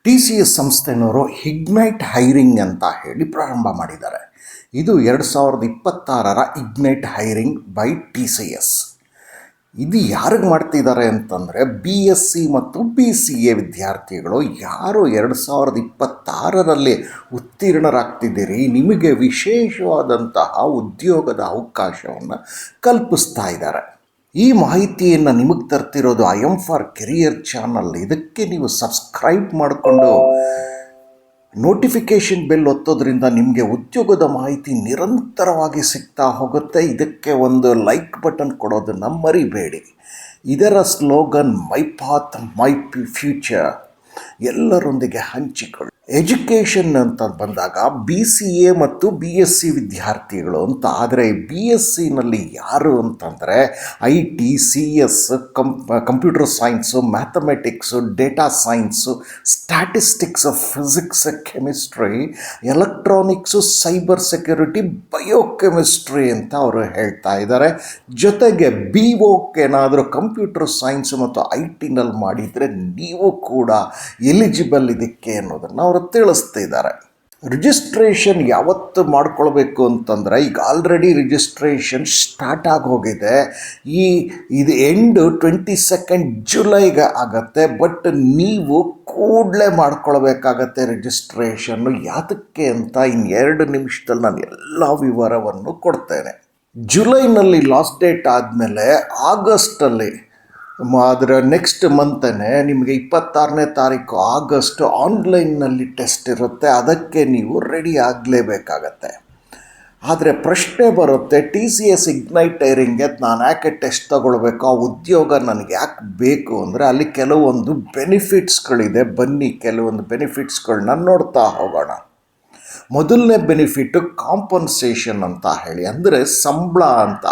TCS ಸಂಸ್ಥೆನವರು ignite hiring ಅಂತ ಹೇಳಿ ಪ್ರಾರಂಭ ಮಾಡಿದ್ದಾರೆ. ಇದು 2026ರ ಇಗ್ನೈಟ್ ಹೈರಿಂಗ್ ಬೈ TCS. ಇದು ಯಾರಿಗೆ ಮಾಡ್ತಿದ್ದಾರೆ ಅಂತಂದರೆ BSc ಮತ್ತು BCA ವಿದ್ಯಾರ್ಥಿಗಳು ಯಾರು 2026ರಲ್ಲಿ ಉತ್ತೀರ್ಣರಾಗ್ತಿದ್ದೀರಿ, ನಿಮಗೆ ವಿಶೇಷವಾದಂತಹ ಉದ್ಯೋಗದ ಅವಕಾಶವನ್ನು ಕಲ್ಪಿಸ್ತಾ ಇದ್ದಾರೆ. ಈ ಮಾಹಿತಿಯನ್ನು ನಿಮಗೆ ತರ್ತಿರೋದು IM ಫಾರ್ ಕೆರಿಯರ್ ಚಾನಲ್. ಇದಕ್ಕೆ ನೀವು ಸಬ್ಸ್ಕ್ರೈಬ್ ಮಾಡಿಕೊಂಡು ನೋಟಿಫಿಕೇಷನ್ ಬೆಲ್ ಒತ್ತೋದ್ರಿಂದ ನಿಮಗೆ ಉದ್ಯೋಗದ ಮಾಹಿತಿ ನಿರಂತರವಾಗಿ ಸಿಗ್ತಾ ಹೋಗುತ್ತೆ. ಇದಕ್ಕೆ ಒಂದು ಲೈಕ್ ಬಟನ್ ಕೊಡೋದನ್ನು ಮರಿಬೇಡಿ. ಇದರ slogan my path my future, ಎಲ್ಲರೊಂದಿಗೆ ಹಂಚಿಕೊಳ್ಳಿ. ಎಜುಕೇಷನ್ ಅಂತ ಬಂದಾಗ BCA ಮತ್ತು BSc ವಿದ್ಯಾರ್ಥಿಗಳು ಅಂತ. ಆದರೆ BScನಲ್ಲಿ ಯಾರು ಅಂತಂದರೆ IT, CS, computer science, mathematics, data science, statistics, physics, chemistry, electronics, cyber security, biochemistry ಅಂತ ಅವರು ಹೇಳ್ತಾ ಇದ್ದಾರೆ. ಜೊತೆಗೆ BVOC ಏನಾದರೂ ಕಂಪ್ಯೂಟರ್ ಸೈನ್ಸು ಮತ್ತು ITನಲ್ಲಿ ಮಾಡಿದರೆ ನೀವು ಕೂಡ ಎಲಿಜಿಬಲ್ ಇದಕ್ಕೆ ಅನ್ನೋದನ್ನು ಅವರು ತಿಳಿಸ್ತಿದ್ದಾರೆ. ರಿಜಿಸ್ಟ್ರೇಷನ್ ಯಾವತ್ತು ಮಾಡ್ಕೊಳ್ಬೇಕು ಅಂತಂದರೆ, ಈಗ ಆಲ್ರೆಡಿ ರಿಜಿಸ್ಟ್ರೇಷನ್ ಸ್ಟಾರ್ಟ್ ಆಗೋಗಿದೆ. ಇದು ಎಂಡ್ 22 ಜುಲೈಗೆ ಆಗುತ್ತೆ. ಬಟ್ ನೀವು ಕೂಡಲೇ ಮಾಡ್ಕೊಳ್ಬೇಕಾಗತ್ತೆ ರಿಜಿಸ್ಟ್ರೇಷನ್ನು. ಯಾತಕ್ಕೆ ಅಂತ ಇನ್ನು 2 ನಿಮಿಷದಲ್ಲಿ ನಾನು ಎಲ್ಲ ವಿವರವನ್ನು ಕೊಡ್ತೇನೆ. ಜುಲೈನಲ್ಲಿ ಲಾಸ್ಟ್ ಡೇಟ್ ಆದಮೇಲೆ ಆಗಸ್ಟಲ್ಲಿ ಅದರ ನೆಕ್ಸ್ಟ್ ಮಂತನೇ ನಿಮಗೆ 26ನೇ ತಾರೀಕು ಆಗಸ್ಟ್ ಆನ್ಲೈನ್ನಲ್ಲಿ ಟೆಸ್ಟ್ ಇರುತ್ತೆ. ಅದಕ್ಕೆ ನೀವು ರೆಡಿ ಆಗಲೇಬೇಕಾಗತ್ತೆ. ಆದರೆ ಪ್ರಶ್ನೆ ಬರುತ್ತೆ, TCS ಇಗ್ನೈಟ್ ಹೈರಿಂಗ್ಗೆ ನಾನು ಯಾಕೆ ಟೆಸ್ಟ್ ತಗೊಳ್ಬೇಕು, ಆ ಉದ್ಯೋಗ ನನಗೆ ಯಾಕೆ ಬೇಕು ಅಂದರೆ ಅಲ್ಲಿ ಕೆಲವೊಂದು ಬೆನಿಫಿಟ್ಸ್ಗಳಿದೆ. ಬನ್ನಿ ಕೆಲವೊಂದು ಬೆನಿಫಿಟ್ಸ್ಗಳನ್ನ ನೋಡ್ತಾ ಹೋಗೋಣ. ಮೊದಲನೇ ಬೆನಿಫಿಟ್ಟು ಕಾಂಪನ್ಸೇಷನ್ ಅಂತ ಹೇಳಿ, ಅಂದರೆ ಸಂಬಳ ಅಂತ.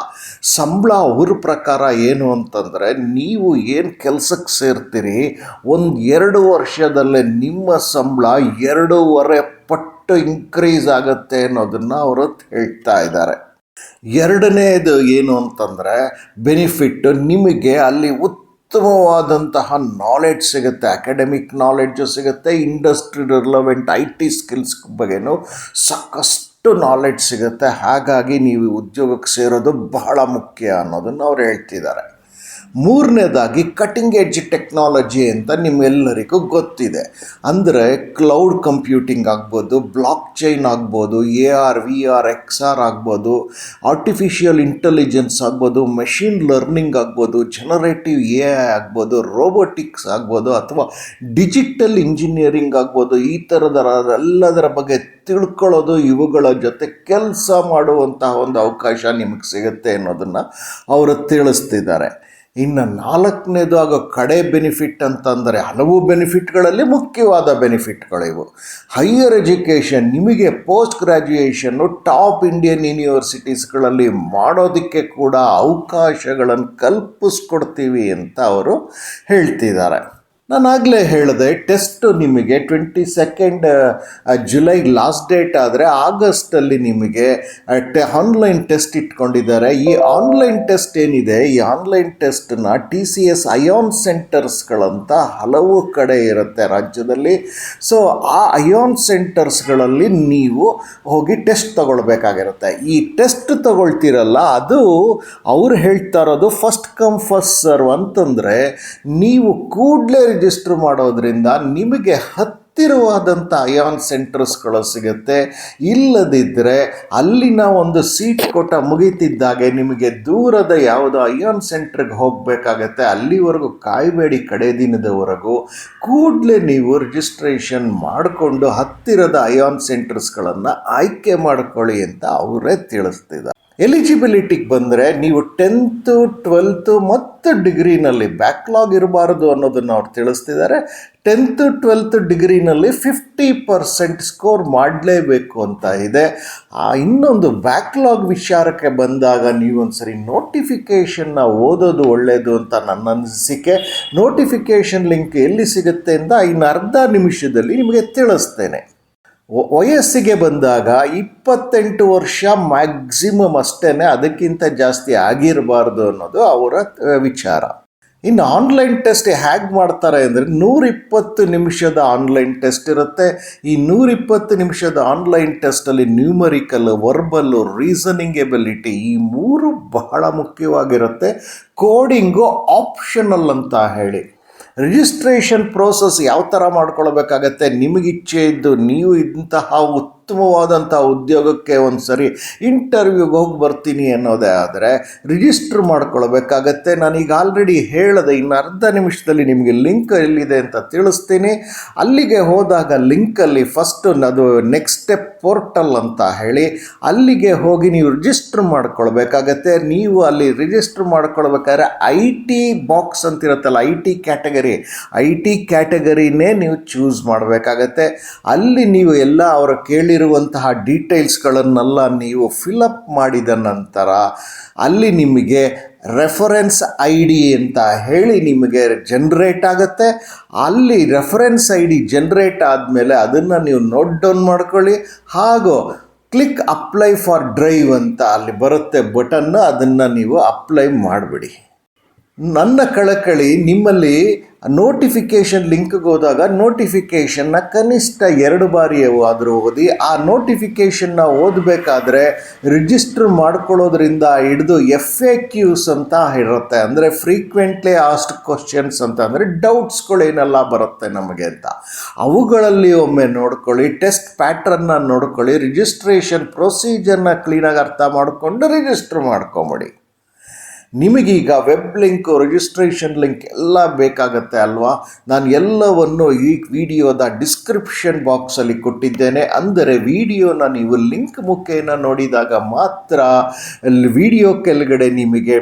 ಸಂಬಳ ಅವ್ರ ಪ್ರಕಾರ ಏನು ಅಂತಂದರೆ, ನೀವು ಏನು ಕೆಲಸಕ್ಕೆ ಸೇರ್ತೀರಿ 1-2 ವರ್ಷದಲ್ಲೇ ನಿಮ್ಮ ಸಂಬಳ 2.5 ಪಟ್ಟು ಇನ್ಕ್ರೀಸ್ ಆಗುತ್ತೆ ಅನ್ನೋದನ್ನು ಅವರು ಹೇಳ್ತಾ ಇದ್ದಾರೆ. ಎರಡನೇದು ಏನು ಅಂತಂದರೆ ಬೆನಿಫಿಟ್ಟು, ನಿಮಗೆ ಅಲ್ಲಿ ಉತ್ತಮವಾದಂತಹ ನಾಲೆಡ್ಜ್ ಸಿಗುತ್ತೆ. ಅಕಾಡೆಮಿಕ್ ನಾಲೆಡ್ಜು ಸಿಗುತ್ತೆ, ಇಂಡಸ್ಟ್ರಿ ರಿಲೆವೆಂಟ್ IT ಸ್ಕಿಲ್ಸ್ ಬಗ್ಗೆನೂ ಸಾಕಷ್ಟು ನಾಲೆಡ್ಜ್ ಸಿಗುತ್ತೆ. ಹಾಗಾಗಿ ನೀವು ಉದ್ಯೋಗಕ್ಕೆ ಸೇರೋದು ಬಹಳ ಮುಖ್ಯ ಅನ್ನೋದನ್ನು ಅವ್ರು ಹೇಳ್ತಿದ್ದಾರೆ. ಮೂರನೇದಾಗಿ ಕಟಿಂಗ್ ಎಡ್ಜ್ ಟೆಕ್ನಾಲಜಿ ಅಂತ ನಿಮ್ಮೆಲ್ಲರಿಗೂ ಗೊತ್ತಿದೆ. ಅಂದರೆ ಕ್ಲೌಡ್ ಕಂಪ್ಯೂಟಿಂಗ್ ಆಗ್ಬೋದು, ಬ್ಲಾಕ್ ಚೈನ್ ಆಗ್ಬೋದು, AR, VR, XR ಆಗ್ಬೋದು, ಆರ್ಟಿಫಿಷಿಯಲ್ ಇಂಟೆಲಿಜೆನ್ಸ್ ಆಗ್ಬೋದು, ಮೆಷಿನ್ ಲರ್ನಿಂಗ್ ಆಗ್ಬೋದು, ಜನರೇಟಿವ್ AI ಆಗ್ಬೋದು, ರೋಬೋಟಿಕ್ಸ್ ಆಗ್ಬೋದು, ಅಥವಾ ಡಿಜಿಟಲ್ ಇಂಜಿನಿಯರಿಂಗ್ ಆಗ್ಬೋದು. ಈ ಎಲ್ಲದರ ಬಗ್ಗೆ ತಿಳ್ಕೊಳ್ಳೋದು, ಇವುಗಳ ಜೊತೆ ಕೆಲಸ ಮಾಡುವಂತಹ ಒಂದು ಅವಕಾಶ ನಿಮಗೆ ಸಿಗುತ್ತೆ ಅನ್ನೋದನ್ನು ಅವರು ತಿಳಿಸ್ತಿದ್ದಾರೆ. ಇನ್ನು 4ನೇದು ಆಗೋ ಕಡೆ ಬೆನಿಫಿಟ್ ಅಂತಂದರೆ, ಹಲವು ಬೆನಿಫಿಟ್ಗಳಲ್ಲಿ ಮುಖ್ಯವಾದ ಬೆನಿಫಿಟ್ಗಳಿವು. ಹೈಯರ್ ಎಜುಕೇಷನ್, ನಿಮಗೆ ಪೋಸ್ಟ್ ಗ್ರ್ಯಾಜುಯೇಷನ್ನು ಟಾಪ್ ಇಂಡಿಯನ್ ಯೂನಿವರ್ಸಿಟೀಸ್ಗಳಲ್ಲಿ ಮಾಡೋದಕ್ಕೆ ಕೂಡ ಅವಕಾಶಗಳನ್ನು ಕಲ್ಪಿಸ್ಕೊಡ್ತೀವಿ ಅಂತ ಅವರು ಹೇಳ್ತಿದ್ದಾರೆ. ನಾನಾಗಲೇ ಹೇಳಿದೆ, ಟೆಸ್ಟು ನಿಮಗೆ 22 ಜುಲೈ ಲಾಸ್ಟ್ ಡೇಟ್ ಆದರೆ ಆಗಸ್ಟಲ್ಲಿ ನಿಮಗೆ ಆನ್ಲೈನ್ ಟೆಸ್ಟ್ ಇಟ್ಕೊಂಡಿದ್ದಾರೆ. ಈ ಆನ್ಲೈನ್ ಟೆಸ್ಟ್ ಏನಿದೆ, ಈ ಆನ್ಲೈನ್ ಟೆಸ್ಟನ್ನ TCS ಅಯಾನ್ ಸೆಂಟರ್ಸ್ಗಳಂತ ಹಲವು ಕಡೆ ಇರುತ್ತೆ ರಾಜ್ಯದಲ್ಲಿ. ಸೊ ಆ ಅಯಾನ್ ಸೆಂಟರ್ಸ್ಗಳಲ್ಲಿ ನೀವು ಹೋಗಿ ಟೆಸ್ಟ್ ತಗೊಳ್ಬೇಕಾಗಿರುತ್ತೆ. ಈ ಟೆಸ್ಟ್ ತಗೊಳ್ತೀರಲ್ಲ, ಅದು ಅವ್ರು ಹೇಳ್ತಾ ಇರೋದು ಫಸ್ಟ್ ಕಮ್ ಫಸ್ಟ್ ಸರ್ವ್ ಅಂತಂದರೆ, ನೀವು ಕೂಡಲೇ ರಿಜಿಸ್ಟರ್ ಮಾಡೋದ್ರಿಂದ ನಿಮಗೆ ಹತ್ತಿರವಾದಂಥ ಅಯಾನ್ ಸೆಂಟರ್ಸ್ಗಳು ಸಿಗುತ್ತೆ. ಇಲ್ಲದಿದ್ದರೆ ಅಲ್ಲಿನ ಒಂದು ಸೀಟ್ ಕೊಟ್ಟ ಮುಗಿತಿದ್ದಾಗೆ ನಿಮಗೆ ದೂರದ ಯಾವುದೋ ಅಯಾನ್ ಸೆಂಟ್ರಿಗೆ ಹೋಗಬೇಕಾಗತ್ತೆ. ಅಲ್ಲಿವರೆಗೂ ಕಾಯಬೇಡಿ, ಕಡೆ ದಿನದವರೆಗೂ ಕೂಡಲೇ ನೀವು ರಿಜಿಸ್ಟ್ರೇಷನ್ ಮಾಡಿಕೊಂಡು ಹತ್ತಿರದ ಅಯಾನ್ ಸೆಂಟರ್ಸ್ಗಳನ್ನು ಆಯ್ಕೆ ಮಾಡ್ಕೊಳ್ಳಿ ಅಂತ ಅವರೇ ತಿಳಿಸ್ತಿದ್ದಾರೆ. ಎಲಿಜಿಬಿಲಿಟಿಗೆ ಬಂದರೆ, ನೀವು 10th, 12th ಮತ್ತು ಡಿಗ್ರಿನಲ್ಲಿ ಬ್ಯಾಕ್ಲಾಗ್ ಇರಬಾರ್ದು ಅನ್ನೋದನ್ನು ಅವ್ರು ತಿಳಿಸ್ತಿದ್ದಾರೆ. 10th, 12th ಡಿಗ್ರಿನಲ್ಲಿ 50% ಸ್ಕೋರ್ ಮಾಡಲೇಬೇಕು ಅಂತ ಇದೆ. ಇನ್ನೊಂದು ಬ್ಯಾಕ್ಲಾಗ್ ವಿಚಾರಕ್ಕೆ ಬಂದಾಗ, ನೀವೊಂದ್ಸರಿ ನೋಟಿಫಿಕೇಷನ್ನ ಓದೋದು ಒಳ್ಳೆಯದು ಅಂತ ನನ್ನ ಅನಿಸಿಕೆ. ನೋಟಿಫಿಕೇಷನ್ ಲಿಂಕ್ ಎಲ್ಲಿ ಸಿಗುತ್ತೆ ಅಂತ ಇನ್ನು ಅರ್ಧ ನಿಮಿಷದಲ್ಲಿ ನಿಮಗೆ ತಿಳಿಸ್ತೇನೆ. ವಯಸ್ಸಿಗೆ ಬಂದಾಗ 28 ವರ್ಷ ಮ್ಯಾಕ್ಸಿಮಮ್ ಅಷ್ಟೇ, ಅದಕ್ಕಿಂತ ಜಾಸ್ತಿ ಆಗಿರಬಾರ್ದು ಅನ್ನೋದು ಅವರ ವಿಚಾರ. ಇನ್ನು ಆನ್ಲೈನ್ ಟೆಸ್ಟ್ ಹೇಗೆ ಮಾಡ್ತಾರೆ ಅಂದರೆ 120 ನಿಮಿಷದ ಆನ್ಲೈನ್ ಟೆಸ್ಟ್ ಇರುತ್ತೆ. ಈ 120 ನಿಮಿಷದ ಆನ್ಲೈನ್ ಟೆಸ್ಟಲ್ಲಿ ನ್ಯೂಮರಿಕಲ್, ವರ್ಬಲ್ಲು, ರೀಸನಿಂಗ್ ಎಬಿಲಿಟಿ ಈ 3 ಬಹಳ ಮುಖ್ಯವಾಗಿರುತ್ತೆ. ಕೋಡಿಂಗು ಆಪ್ಷನಲ್ ಅಂತ ಹೇಳಿ. ರಿಜಿಸ್ಟ್ರೇಷನ್ ಪ್ರೋಸೆಸ್ ಯಾವ ಥರ ಮಾಡ್ಕೊಳ್ಬೇಕಾಗತ್ತೆ, ನಿಮಗಿಚ್ಛೆ ಇದ್ದು ನೀವು ಇಂತಹ ಉತ್ತಮವಾದಂಥ ಉದ್ಯೋಗಕ್ಕೆ ಒಂದು ಸರಿ ಇಂಟರ್ವ್ಯೂಗೆ ಹೋಗಿ ಬರ್ತೀನಿ ಅನ್ನೋದೇ ಆದರೆ ರಿಜಿಸ್ಟ್ರ್ ಮಾಡ್ಕೊಳ್ಬೇಕಾಗತ್ತೆ. ನಾನೀಗ ಆಲ್ರೆಡಿ ಹೇಳಿದೆ, ಇನ್ನು ಅರ್ಧ ನಿಮಿಷದಲ್ಲಿ ನಿಮಗೆ ಲಿಂಕ್ ಎಲ್ಲಿದೆ ಅಂತ ತಿಳಿಸ್ತೀನಿ. ಅಲ್ಲಿಗೆ ಹೋದಾಗ ಲಿಂಕಲ್ಲಿ ಫಸ್ಟು ಅದು ನೆಕ್ಸ್ಟ್ ಸ್ಟೆಪ್ ಪೋರ್ಟಲ್ ಅಂತ ಹೇಳಿ ಅಲ್ಲಿಗೆ ಹೋಗಿ ನೀವು ರಿಜಿಸ್ಟ್ರ್ ಮಾಡ್ಕೊಳ್ಬೇಕಾಗತ್ತೆ. ನೀವು ಅಲ್ಲಿ ರಿಜಿಸ್ಟ್ರ್ ಮಾಡ್ಕೊಳ್ಬೇಕಾದ್ರೆ IT ಬಾಕ್ಸ್ ಅಂತಿರುತ್ತಲ್ಲ, ಐ ಟಿ ಕ್ಯಾಟಗರಿನೇ ನೀವು ಚೂಸ್ ಮಾಡಬೇಕಾಗತ್ತೆ. ಅಲ್ಲಿ ನೀವು ಎಲ್ಲ ಅವರು ಕೇಳಿರುವಂತಹ ಡೀಟೇಲ್ಸ್ಗಳನ್ನೆಲ್ಲ ನೀವು ಫಿಲಪ್ ಮಾಡಿದ ನಂತರ ಅಲ್ಲಿ ನಿಮಗೆ ರೆಫರೆನ್ಸ್ ID ಅಂತ ಹೇಳಿ ನಿಮಗೆ ಜನ್ರೇಟ್ ಆಗುತ್ತೆ. ಅಲ್ಲಿ ರೆಫರೆನ್ಸ್ ID ಜನ್ರೇಟ್ ಆದಮೇಲೆ ಅದನ್ನು ನೀವು ನೋಟ್ ಡೌನ್ ಮಾಡ್ಕೊಳ್ಳಿ. ಹಾಗೂ ಕ್ಲಿಕ್ ಅಪ್ಲೈ ಫಾರ್ ಡ್ರೈವ್ ಅಂತ ಅಲ್ಲಿ ಬರುತ್ತೆ ಬಟನ್ನು, ಅದನ್ನು ನೀವು ಅಪ್ಲೈ ಮಾಡಿಬಿಡಿ. ನನ್ನ ಕಳಕಳಿ, ನಿಮ್ಮಲ್ಲಿ ನೋಟಿಫಿಕೇಷನ್ ಲಿಂಕ್ಗೆ ಹೋದಾಗ ನೋಟಿಫಿಕೇಷನ್ನ ಕನಿಷ್ಠ 2 ಬಾರಿ ಆದರೂ ಓದಿ. ಆ ನೋಟಿಫಿಕೇಷನ್ನ ಓದಬೇಕಾದ್ರೆ ರಿಜಿಸ್ಟರ್ ಮಾಡ್ಕೊಳ್ಳೋದ್ರಿಂದ ಹಿಡಿದು FAQs ಅಂತ ಇರುತ್ತೆ, ಅಂದರೆ ಫ್ರೀಕ್ವೆಂಟ್ಲಿ ಆಸ್ಕ್ಡ್ ಕ್ವಶನ್ಸ್ ಅಂತ, ಅಂದರೆ ಡೌಟ್ಸ್ಗಳೇನೆಲ್ಲ ಬರುತ್ತೆ ನಮಗೆ ಅಂತ, ಅವುಗಳಲ್ಲಿ ಒಮ್ಮೆ ನೋಡ್ಕೊಳ್ಳಿ. ಟೆಸ್ಟ್ ಪ್ಯಾಟ್ರನ್ನ ನೋಡ್ಕೊಳ್ಳಿ. ರಿಜಿಸ್ಟ್ರೇಷನ್ ಪ್ರೊಸೀಜರ್ನ ಕ್ಲೀನಾಗಿ ಅರ್ಥ ಮಾಡಿಕೊಂಡು ರಿಜಿಸ್ಟರ್ ಮಾಡ್ಕೊಂಬಿಡಿ. ನಿಮಗೀಗ ವೆಬ್ ಲಿಂಕು, ರಿಜಿಸ್ಟ್ರೇಷನ್ ಲಿಂಕ್ ಎಲ್ಲ ಬೇಕಾಗತ್ತೆ ಅಲ್ವಾ? ನಾನು ಎಲ್ಲವನ್ನು ಈ ವಿಡಿಯೋದ ಡಿಸ್ಕ್ರಿಪ್ಷನ್ ಬಾಕ್ಸಲ್ಲಿ ಕೊಟ್ಟಿದ್ದೇನೆ. ಅಂದರೆ ವಿಡಿಯೋನ ನೀವು ಲಿಂಕ್ ಮುಖೇನ ನೋಡಿದಾಗ ಮಾತ್ರ ವಿಡಿಯೋ ಕೆಳಗಡೆ ನಿಮಗೆ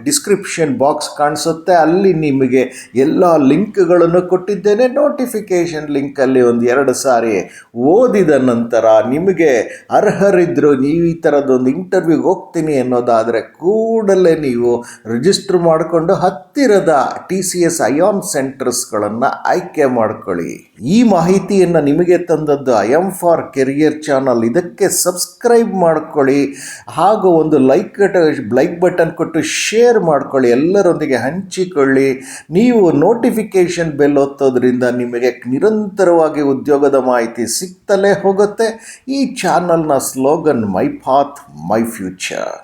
ಡಿಸ್ಕ್ರಿಪ್ಷನ್ ಬಾಕ್ಸ್ ಕಾಣಿಸುತ್ತೆ. ಅಲ್ಲಿ ನಿಮಗೆ ಎಲ್ಲ ಲಿಂಕ್ಗಳನ್ನು ಕೊಟ್ಟಿದ್ದೇನೆ. ನೋಟಿಫಿಕೇಷನ್ ಲಿಂಕಲ್ಲಿ 1-2 ಸಾರಿ ಓದಿದ ನಂತರ ನಿಮಗೆ ಅರ್ಹರಿದ್ದರು ನೀವು ಈ ಥರದೊಂದು ಇಂಟರ್ವ್ಯೂಗೆ ಹೋಗ್ತೀನಿ ಅನ್ನೋದಾದರೆ ಕೂಡಲೇ ನೀವು ರಿಜಿಸ್ಟರ್ ಮಾಡಿಕೊಂಡು ಹತ್ತಿರದ TCS ION ಸೆಂಟರ್ಸ್ಗಳನ್ನು ಆಯ್ಕೆ ಮಾಡ್ಕೊಳ್ಳಿ. ಈ ಮಾಹಿತಿಯನ್ನು ನಿಮಗೆ ತಂದದ್ದು IM ಫಾರ್ ಕೆರಿಯರ್ ಚಾನಲ್. ಇದಕ್ಕೆ ಸಬ್ಸ್ಕ್ರೈಬ್ ಮಾಡ್ಕೊಳ್ಳಿ, ಹಾಗೂ ಒಂದು ಲೈಕ್ ಬಟನ್ ಕೊಟ್ಟು ಶೇರ್ ಮಾಡ್ಕೊಳ್ಳಿ, ಎಲ್ಲರೊಂದಿಗೆ ಹಂಚಿಕೊಳ್ಳಿ. ನೀವು ನೋಟಿಫಿಕೇಷನ್ ಬೆಲ್ ಒತ್ತೋದ್ರಿಂದ ನಿಮಗೆ ನಿರಂತರವಾಗಿ ಉದ್ಯೋಗದ ಮಾಹಿತಿ ಸಿಗ್ತಲೇ ಹೋಗುತ್ತೆ. ಈ ಚಾನಲ್ನ slogan my path my future.